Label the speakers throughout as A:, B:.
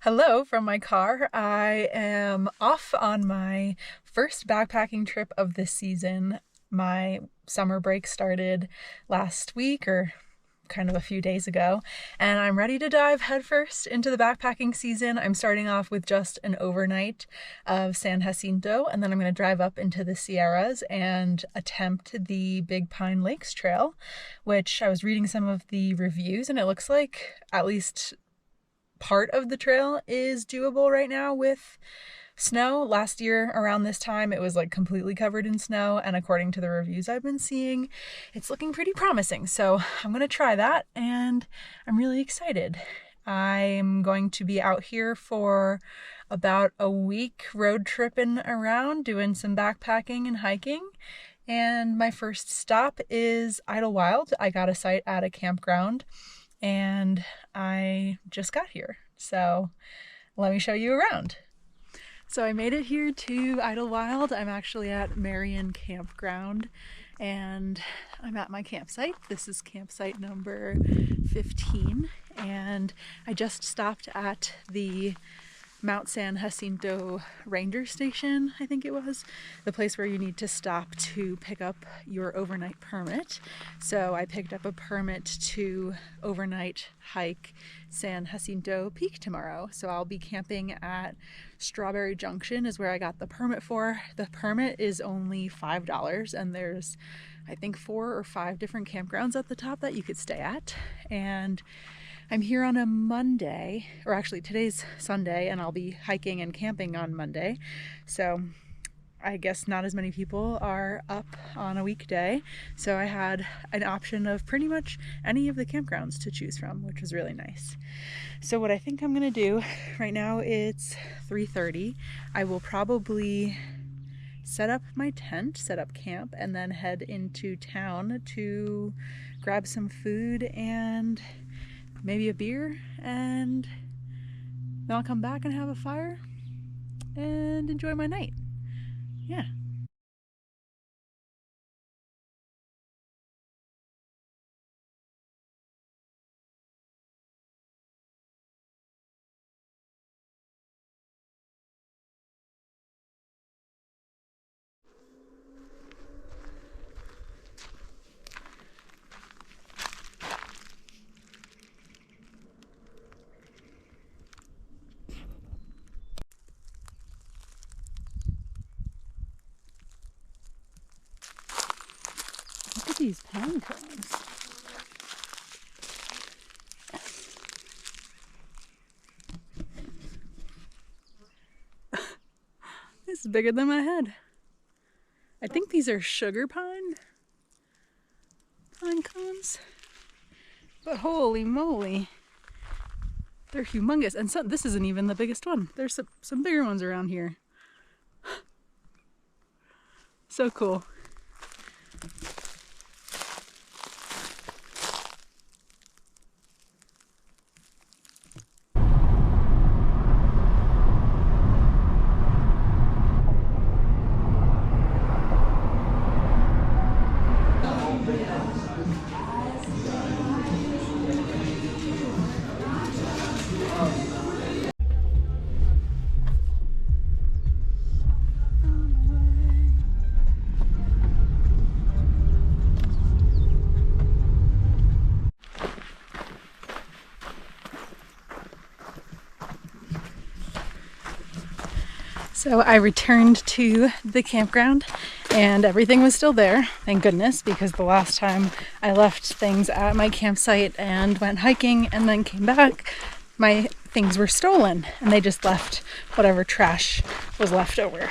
A: Hello from my car. I am off on my first backpacking trip of this season. My summer break started last week or kind of a few days ago, and I'm ready to dive headfirst into the backpacking season. I'm starting off with just an overnight of San Jacinto, and then I'm going to drive up into the Sierras and attempt the Big Pine Lakes Trail, which I was reading some of the reviews, and it looks like at least part of the trail is doable right now with snow. Last year around this time it was like completely covered in snow, and according to the reviews I've been seeing, it's looking pretty promising. So I'm gonna try that and I'm really excited. I'm going to be out here for about a week road tripping around, doing some backpacking and hiking. And my first stop is Idyllwild. I got a site at a campground and I just got here, so let me show you around. So I made it here to Idyllwild. I'm actually at Marion Campground and I'm at my campsite. This is campsite number 15, and I just stopped at the Mount San Jacinto ranger station, I think it was, the place where you need to stop to pick up your overnight permit. So I picked up a permit to overnight hike San Jacinto Peak tomorrow. So I'll be camping at Strawberry Junction is where I got the permit for. The permit is only $5, and there's I think 4 or 5 different campgrounds at the top that you could stay at. And I'm here on a Monday, or actually today's Sunday, and I'll be hiking and camping on Monday. So I guess not as many people are up on a weekday. So I had an option of pretty much any of the campgrounds to choose from, which was really nice. So what I think I'm gonna do right now, it's 3:30. I will probably set up my tent, set up camp, and then head into town to grab some food and maybe a beer, and then I'll come back and have a fire and enjoy my night. Yeah. Look at these pine cones. This is bigger than my head. I think these are sugar pine cones. But holy moly, they're humongous. And so this isn't even the biggest one. There's some bigger ones around here. So cool. So I returned to the campground and everything was still there, thank goodness, because the last time I left things at my campsite and went hiking and then came back, my things were stolen and they just left whatever trash was left over,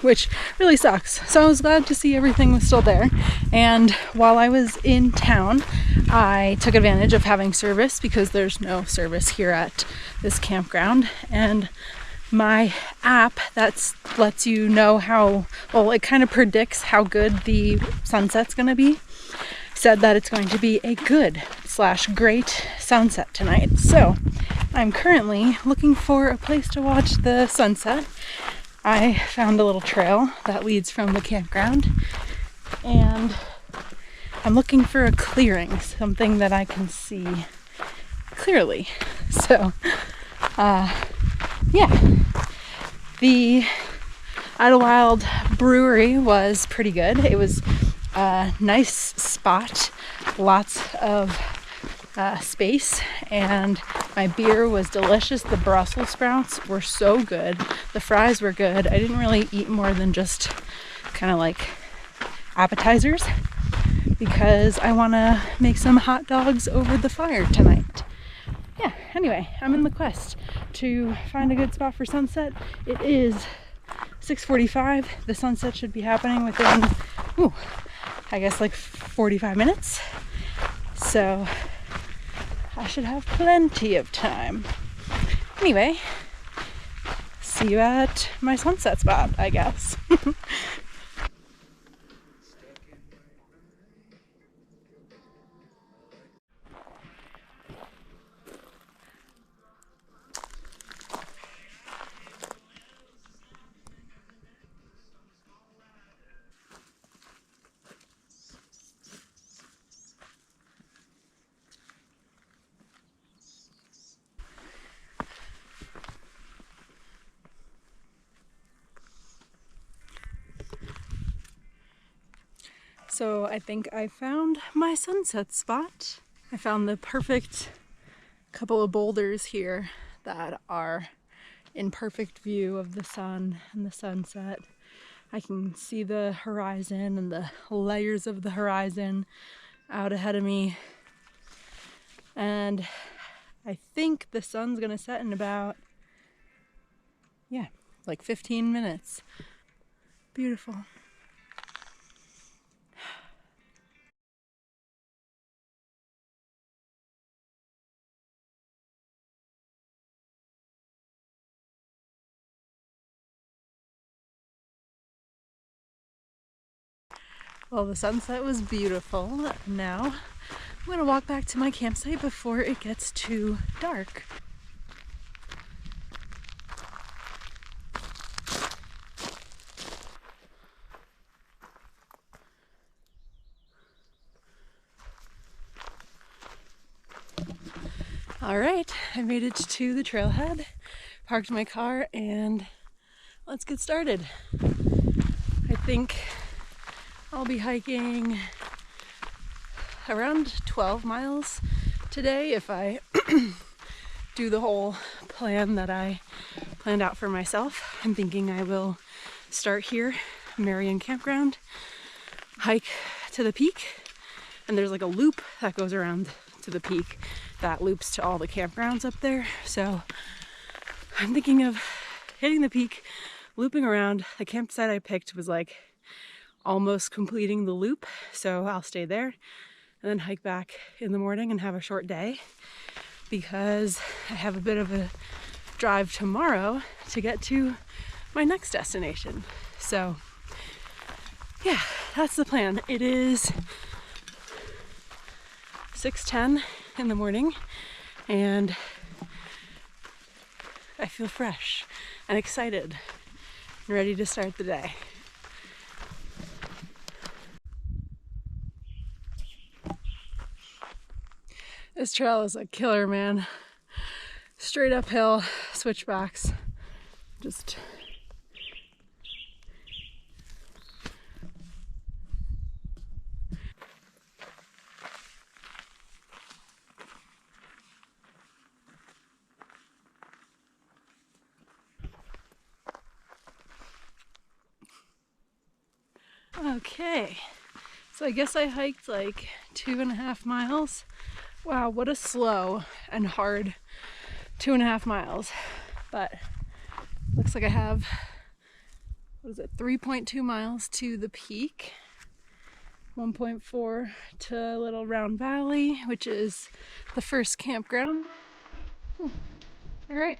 A: which really sucks. So I was glad to see everything was still there. And while I was in town, I took advantage of having service because there's no service here at this campground, and my app that lets you know how, well, it kind of predicts how good the sunset's going to be, said that it's going to be a good/great sunset tonight. So I'm currently looking for a place to watch the sunset. I found a little trail that leads from the campground, and I'm looking for a clearing, something that I can see clearly. So yeah, the Idyllwild brewery was pretty good. It was a nice spot, lots of space, and my beer was delicious. The Brussels sprouts were so good. The fries were good. I didn't really eat more than just kind of like appetizers because I want to make some hot dogs over the fire tonight. Yeah, anyway, I'm in the quest to find a good spot for sunset. It is 6:45. The sunset should be happening within, I guess like 45 minutes. So I should have plenty of time. Anyway, see you at my sunset spot, I guess. So I think I found my sunset spot. I found the perfect couple of boulders here that are in perfect view of the sun and the sunset. I can see the horizon and the layers of the horizon out ahead of me. And I think the sun's gonna set in about, like 15 minutes. Beautiful. Well, the sunset was beautiful. Now I'm gonna walk back to my campsite before it gets too dark. All right, I made it to the trailhead, parked my car, and let's get started. I think I'll be hiking around 12 miles today if I do the whole plan that I planned out for myself. I'm thinking I will start here, Marion Campground, hike to the peak, and there's like a loop that goes around to the peak that loops to all the campgrounds up there. So I'm thinking of hitting the peak, looping around. The campsite I picked was like almost completing the loop, so I'll stay there and then hike back in the morning and have a short day because I have a bit of a drive tomorrow to get to my next destination. So yeah, that's the plan. It is 6:10 in the morning and I feel fresh and excited and ready to start the day. This trail is a killer, man. Straight uphill, switchbacks, just okay. So I guess I hiked like 2.5 miles. Wow, what a slow and hard 2.5 miles. But looks like I have, 3.2 miles to the peak. 1.4 to Little Round Valley, which is the first campground. All right.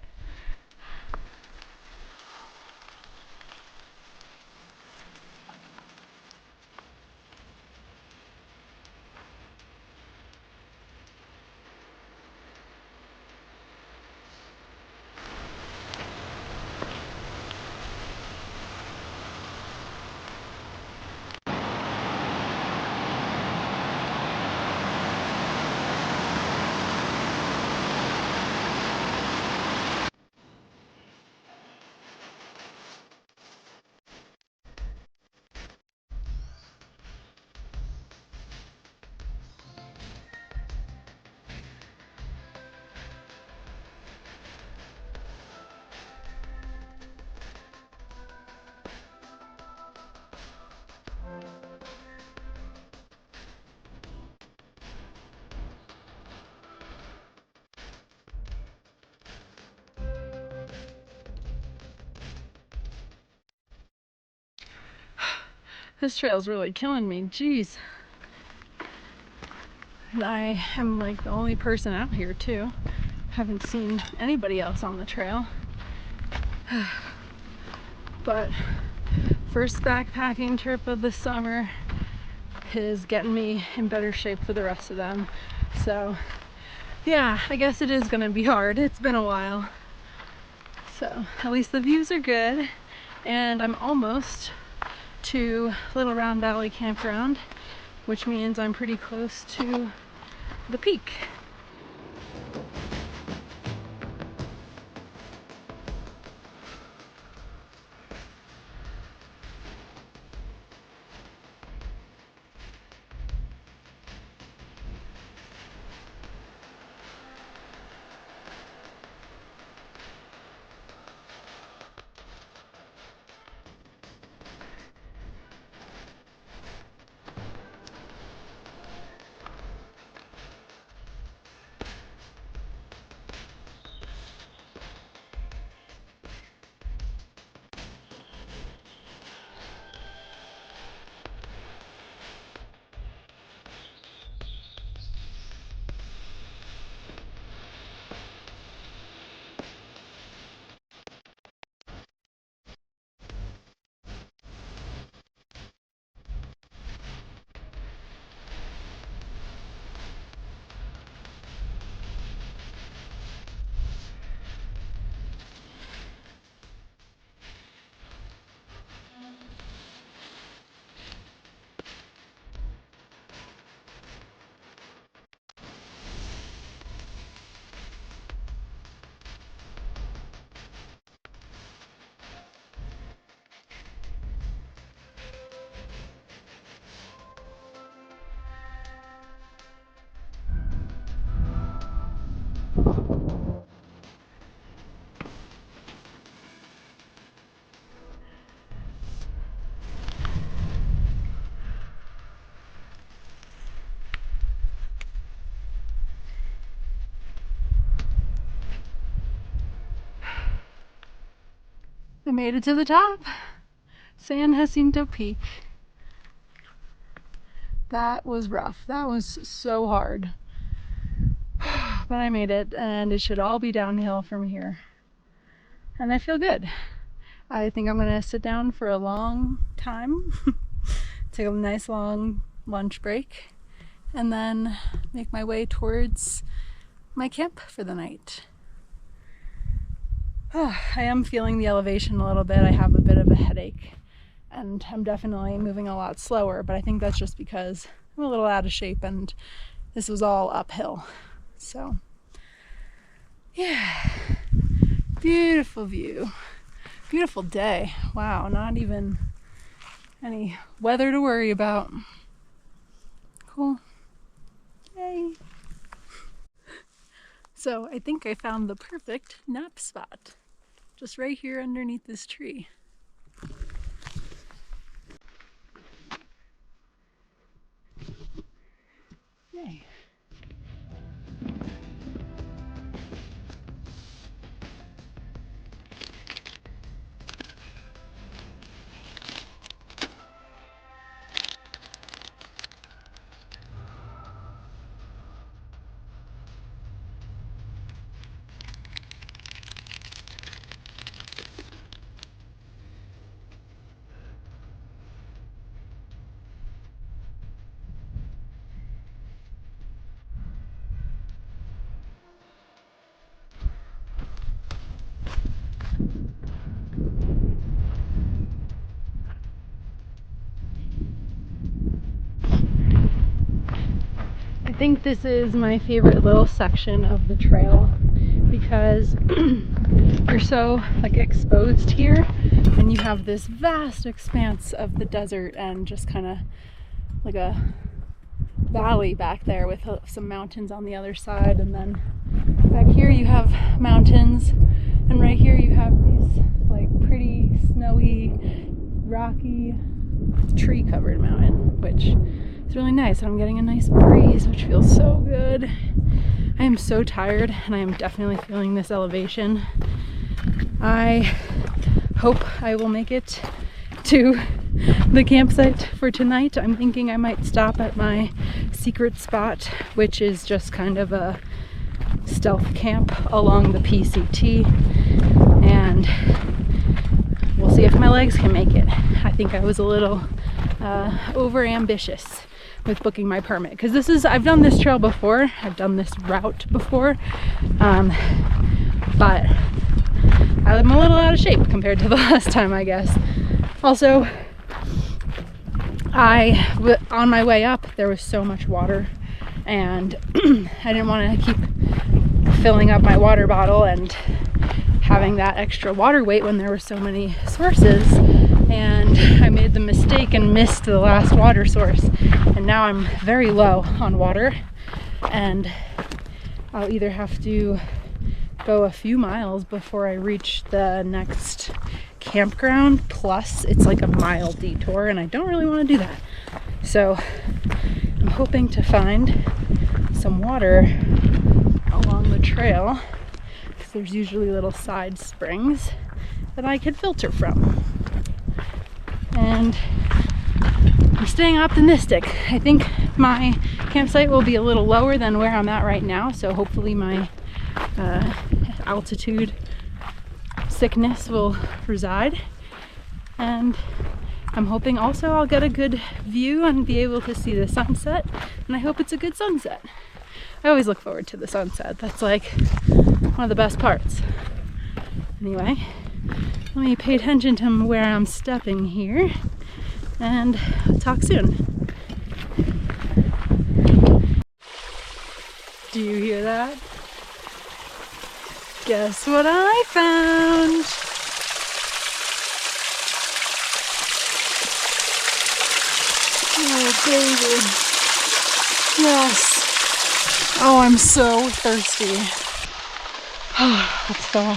A: This trail's really killing me, jeez. And I am like the only person out here too. Haven't seen anybody else on the trail. But first backpacking trip of the summer is getting me in better shape for the rest of them. So yeah, I guess it is gonna be hard. It's been a while. So at least the views are good. And I'm almost to Little Round Valley Campground, which means I'm pretty close to the peak. I made it to the top. San Jacinto Peak. That was rough. That was so hard. But I made it, and it should all be downhill from here. And I feel good. I think I'm gonna sit down for a long time, take a nice long lunch break, and then make my way towards my camp for the night. I am feeling the elevation a little bit. I have a bit of a headache, and I'm definitely moving a lot slower, but I think that's just because I'm a little out of shape and this was all uphill. So yeah, beautiful view, beautiful day. Wow, not even any weather to worry about. Cool. Yay. So I think I found the perfect nap spot, just right here underneath this tree. Yay. I think this is my favorite little section of the trail because you're so like exposed here, and you have this vast expanse of the desert and just kind of like a valley back there with some mountains on the other side, and then back here you have mountains, and right here you have these like pretty snowy, rocky, tree covered mountain, which is really nice. I'm getting a nice breeze, which feels so good. I am so tired, and I am definitely feeling this elevation. I hope I will make it to the campsite for tonight. I'm thinking I might stop at my secret spot, which is just kind of a stealth camp along the PCT, and we'll see if my legs can make it. I think I was a little over ambitious with booking my permit, because I've done this trail before, I've done this route before, but I'm a little out of shape compared to the last time, I guess. Also, on my way up, there was so much water, and I didn't want to keep filling up my water bottle and having that extra water weight when there were so many sources, and I made the mistake and missed the last water source, and now I'm very low on water, and I'll either have to go a few miles before I reach the next campground, plus it's like a mile detour, and I don't really want to do that. So I'm hoping to find some water along the trail, because there's usually little side springs that I could filter from. And I'm staying optimistic. I think my campsite will be a little lower than where I'm at right now, so hopefully my altitude sickness will reside. And I'm hoping also I'll get a good view and be able to see the sunset, and I hope it's a good sunset. I always look forward to the sunset. That's like one of the best parts. Anyway, let me pay attention to where I'm stepping here, and I'll talk soon. Do you hear that? Guess what I found? Oh, baby. Yes. Oh, I'm so thirsty. Let's go.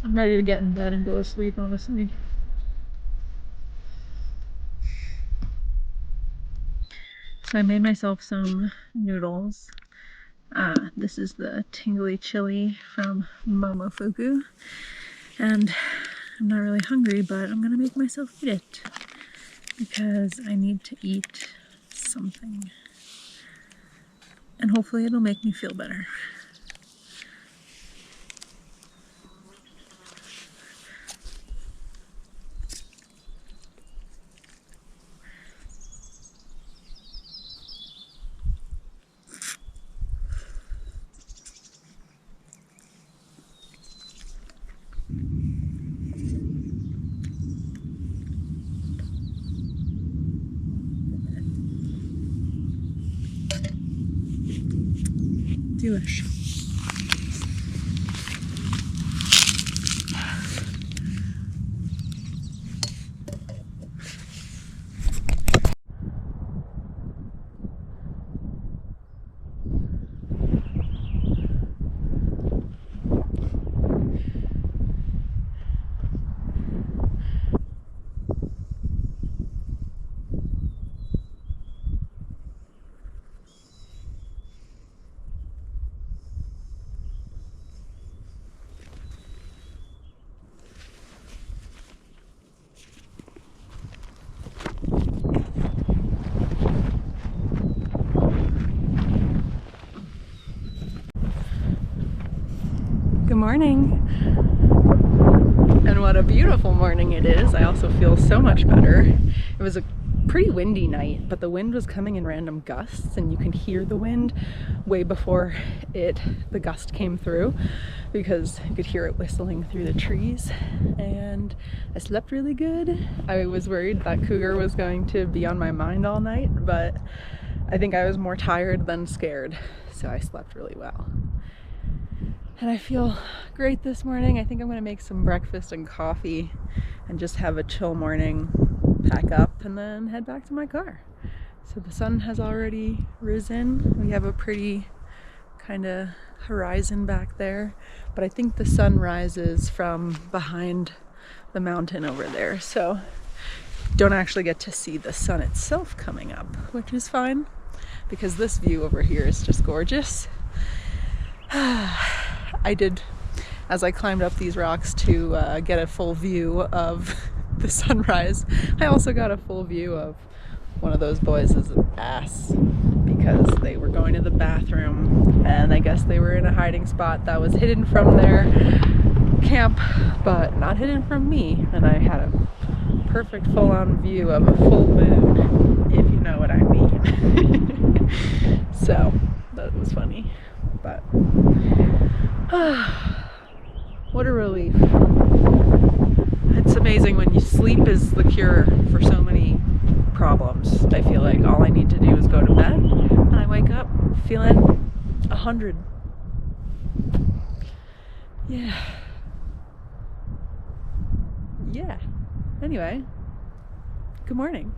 A: I'm ready to get in bed and go to sleep, honestly. So I made myself some noodles. This is the tingly chili from Momofuku, and I'm not really hungry, but I'm gonna make myself eat it because I need to eat something, and hopefully it'll make me feel better. Delish. Good morning. And what a beautiful morning it is. I also feel so much better. It was a pretty windy night, but the wind was coming in random gusts, and you can hear the wind way before the gust came through, because you could hear it whistling through the trees. And I slept really good. I was worried that cougar was going to be on my mind all night, but I think I was more tired than scared, so I slept really well. And I feel great this morning. I think I'm gonna make some breakfast and coffee and just have a chill morning, pack up, and then head back to my car. So the sun has already risen. We have a pretty kind of horizon back there, but I think the sun rises from behind the mountain over there. So don't actually get to see the sun itself coming up, which is fine because this view over here is just gorgeous. I did, as I climbed up these rocks to get a full view of the sunrise, I also got a full view of one of those boys' ass because they were going to the bathroom, and I guess they were in a hiding spot that was hidden from their camp, but not hidden from me, and I had a perfect full-on view of a full moon, if you know what I mean. So that was funny. But what a relief. It's amazing when you sleep is the cure for so many problems. I feel like all I need to do is go to bed and I wake up feeling 100. Yeah. Anyway, good morning.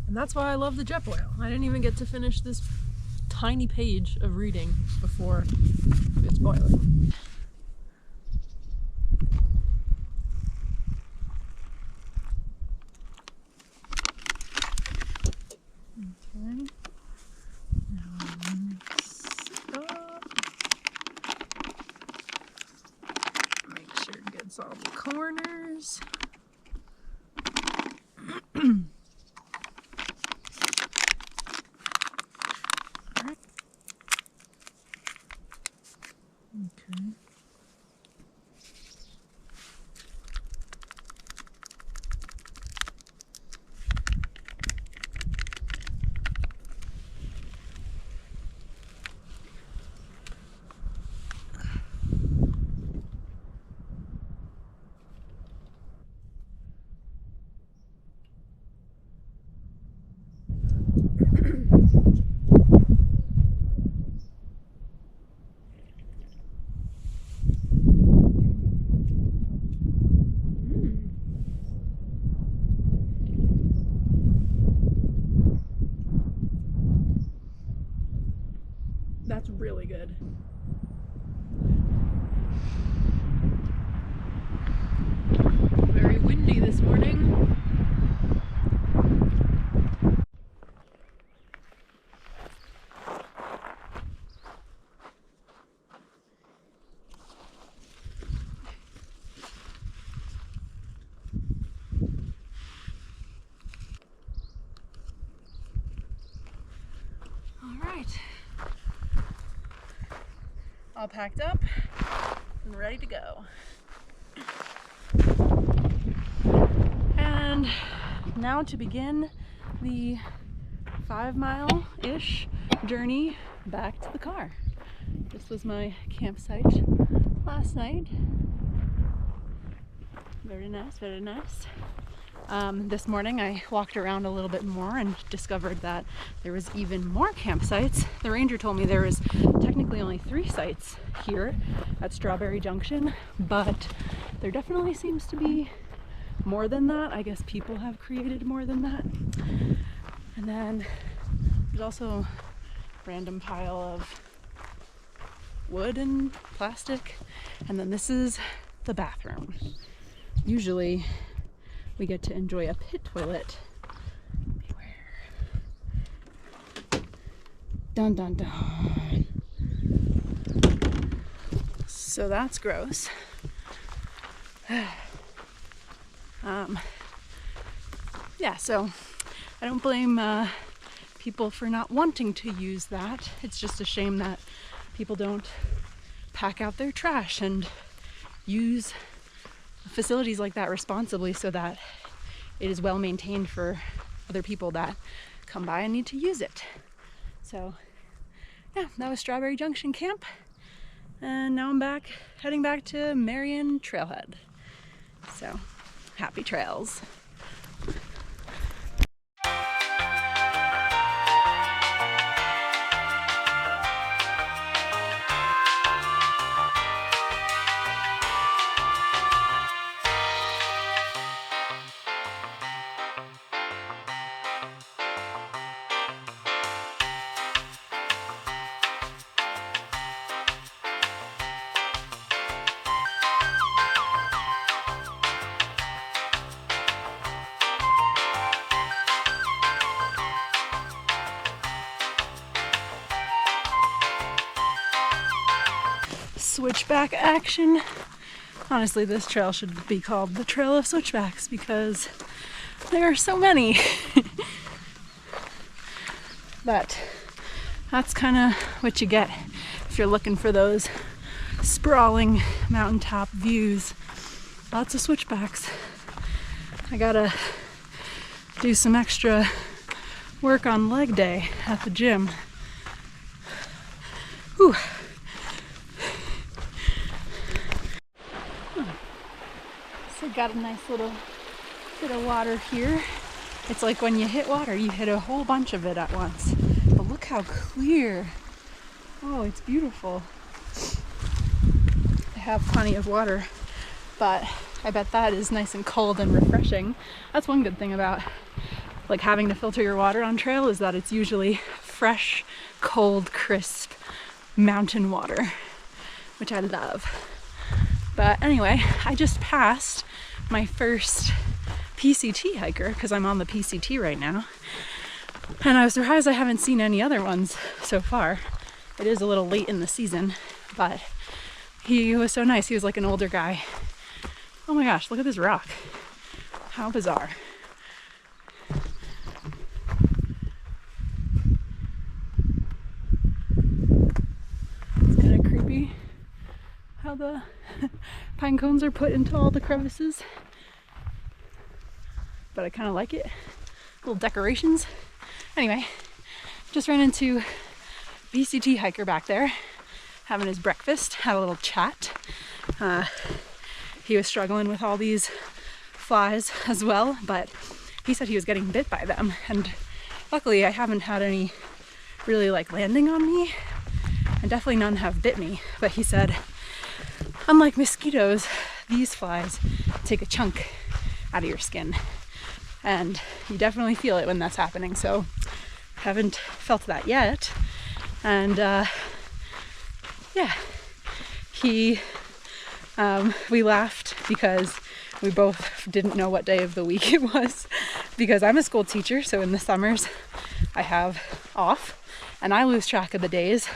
A: And that's why I love the jet boil. I didn't even get to finish this tiny page of reading before it's boiling. Okay. Now mix up. Make sure it gets all the corners. Very windy this morning. All packed up and ready to go. And now to begin the 5-mile-ish journey back to the car. This was my campsite last night. Very nice, very nice. This morning I walked around a little bit more and discovered that there was even more campsites. The ranger told me there was technically only 3 sites here at Strawberry Junction, but there definitely seems to be more than that. I guess people have created more than that. And then there's also a random pile of wood and plastic. And then this is the bathroom. Usually we get to enjoy a pit toilet. Beware. Dun dun dun. So that's gross. Yeah, so I don't blame people for not wanting to use that. It's just a shame that people don't pack out their trash and use facilities like that responsibly so that it is well maintained for other people that come by and need to use it. So yeah, that was Strawberry Junction Camp, and now I'm heading back to Marion Trailhead. So happy trails. Switchback action. Honestly, this trail should be called the Trail of Switchbacks because there are so many. But that's kind of what you get if you're looking for those sprawling mountaintop views. Lots of switchbacks. I gotta do some extra work on leg day at the gym. Whew. So got a nice little bit of water here. It's like when you hit water, you hit a whole bunch of it at once. But look how clear. Oh, it's beautiful. I have plenty of water, but I bet that is nice and cold and refreshing. That's one good thing about like having to filter your water on trail, is that it's usually fresh, cold, crisp mountain water, which I love. But anyway, I just passed my first PCT hiker because I'm on the PCT right now, and I was surprised I haven't seen any other ones so far. It is a little late in the season, but he was so nice. He was like an older guy. Oh my gosh, look at this rock. How bizarre. It's kind of creepy how the pine cones are put into all the crevices, but I kind of like it. Little decorations. Anyway, just ran into BCT hiker back there having his breakfast, had a little chat. He was struggling with all these flies as well, but he said he was getting bit by them, and luckily I haven't had any really like landing on me, and definitely none have bit me. But he said, unlike mosquitoes, these flies take a chunk out of your skin, and you definitely feel it when that's happening. So haven't felt that yet, and yeah, we laughed because we both didn't know what day of the week it was, because I'm a school teacher, so in the summers I have off and I lose track of the days,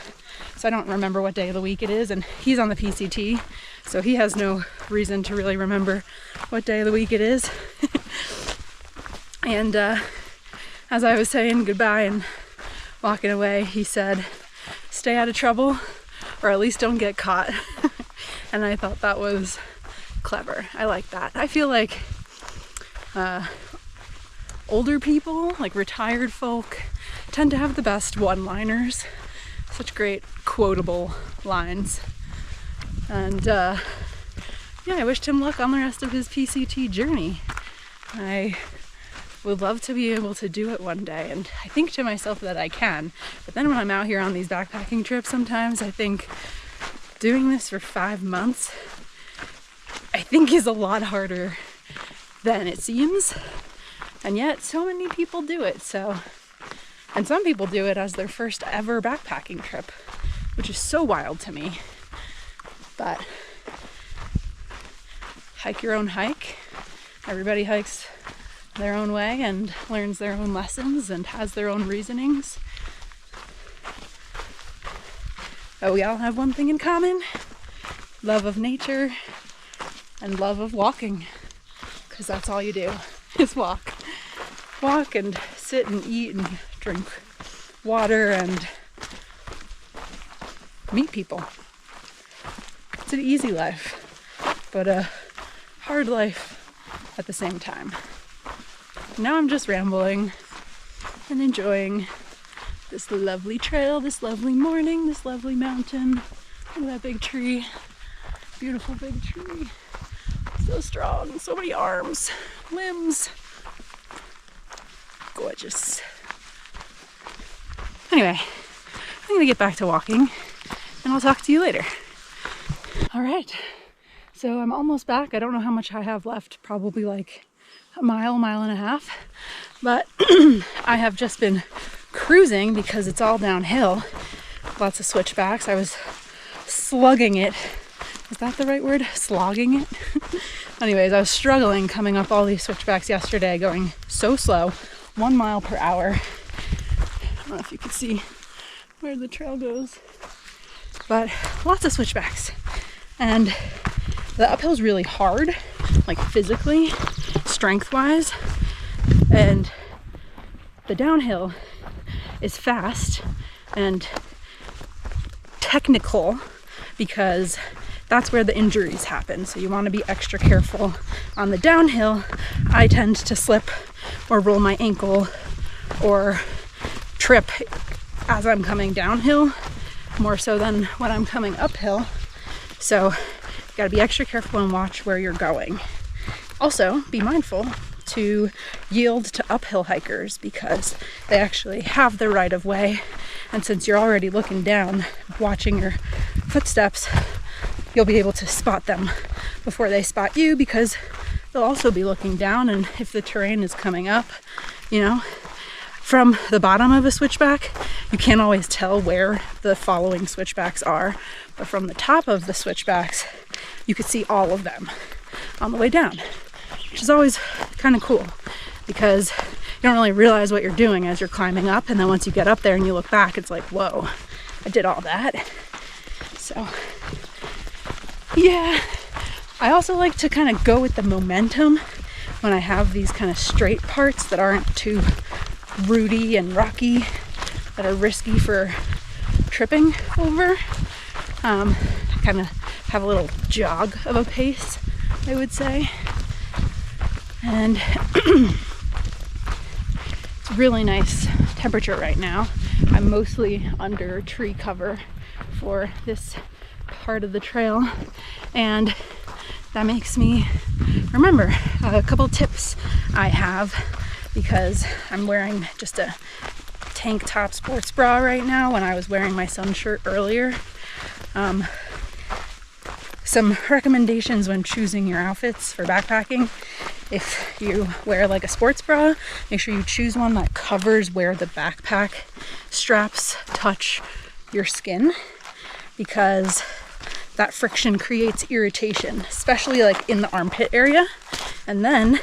A: so I don't remember what day of the week it is, and he's on the PCT, so he has no reason to really remember what day of the week it is. And as I was saying goodbye and walking away, he said, "Stay out of trouble, or at least don't get caught." And I thought that was clever. I like that. I feel like older people, like retired folk, tend to have the best one-liners. Such great quotable lines. And yeah, I wished him luck on the rest of his PCT journey. I would love to be able to do it one day, and I think to myself that I can. But then when I'm out here on these backpacking trips, sometimes I think doing this for 5 months, I think is a lot harder than it seems. And yet so many people do it. And some people do it as their first ever backpacking trip, which is so wild to me. But hike your own hike. Everybody hikes their own way and learns their own lessons and has their own reasonings. But we all have one thing in common: love of nature and love of walking, because that's all you do is walk. Walk and sit and eat and drink water and meet people. It's an easy life, but a hard life at the same time. Now I'm just rambling and enjoying this lovely trail, this lovely morning, this lovely mountain. Look at that big tree. Beautiful big tree. So strong, so many arms, limbs. Gorgeous. Anyway, I'm gonna get back to walking and I'll talk to you later. All right, so I'm almost back. I don't know how much I have left, probably like a mile and a half, but I have just been cruising because it's all downhill. Lots of switchbacks. I was slugging it. Is that the right word? Slogging it? Anyways, I was struggling coming up all these switchbacks yesterday, going so slow, 1 mile per hour. I don't know if you can see where the trail goes, but lots of switchbacks. And the uphill's really hard, like physically, strength-wise, and the downhill is fast and technical because that's where the injuries happen. So you want to be extra careful on the downhill. I tend to slip or roll my ankle or trip as I'm coming downhill, more so than when I'm coming uphill. So you gotta be extra careful and watch where you're going. Also, be mindful to yield to uphill hikers because they actually have the right of way. And since you're already looking down, watching your footsteps, you'll be able to spot them before they spot you because they'll also be looking down. And if the terrain is coming up, you know, from the bottom of a switchback, you can't always tell where the following switchbacks are. But from the top of the switchbacks, you could see all of them on the way down, which is always kind of cool because you don't really realize what you're doing as you're climbing up. And then once you get up there and you look back, it's like, whoa, I did all that. So yeah, I also like to kind of go with the momentum when I have these kind of straight parts that aren't too rooty and rocky, that are risky for tripping over. I kind of have a little jog of a pace, I would say. And it's really nice temperature right now. I'm mostly under tree cover for this part of the trail, and that makes me remember a couple tips I have because I'm wearing just a tank top sports bra right now when I was wearing my sun shirt earlier. Some recommendations when choosing your outfits for backpacking: if you wear like a sports bra, make sure you choose one that covers where the backpack straps touch your skin, because that friction creates irritation, especially like in the armpit area. And then,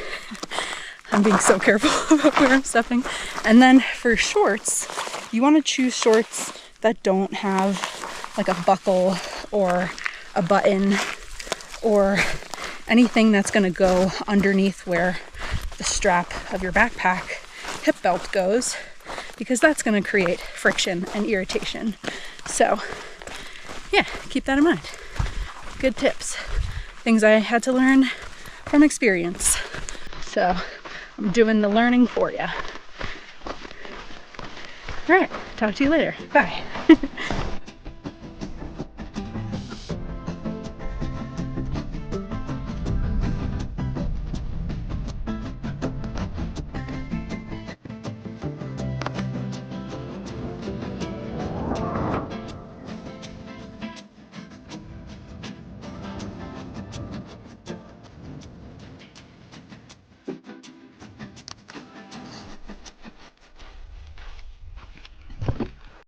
A: I'm being so careful about where I'm stepping. And then for shorts, you want to choose shorts that don't have like a buckle or a button or anything that's going to go underneath where the strap of your backpack hip belt goes, because that's going to create friction and irritation. So yeah, keep that in mind. Good tips. Things I had to learn from experience. So I'm doing the learning for you. All right, talk to you later. Bye.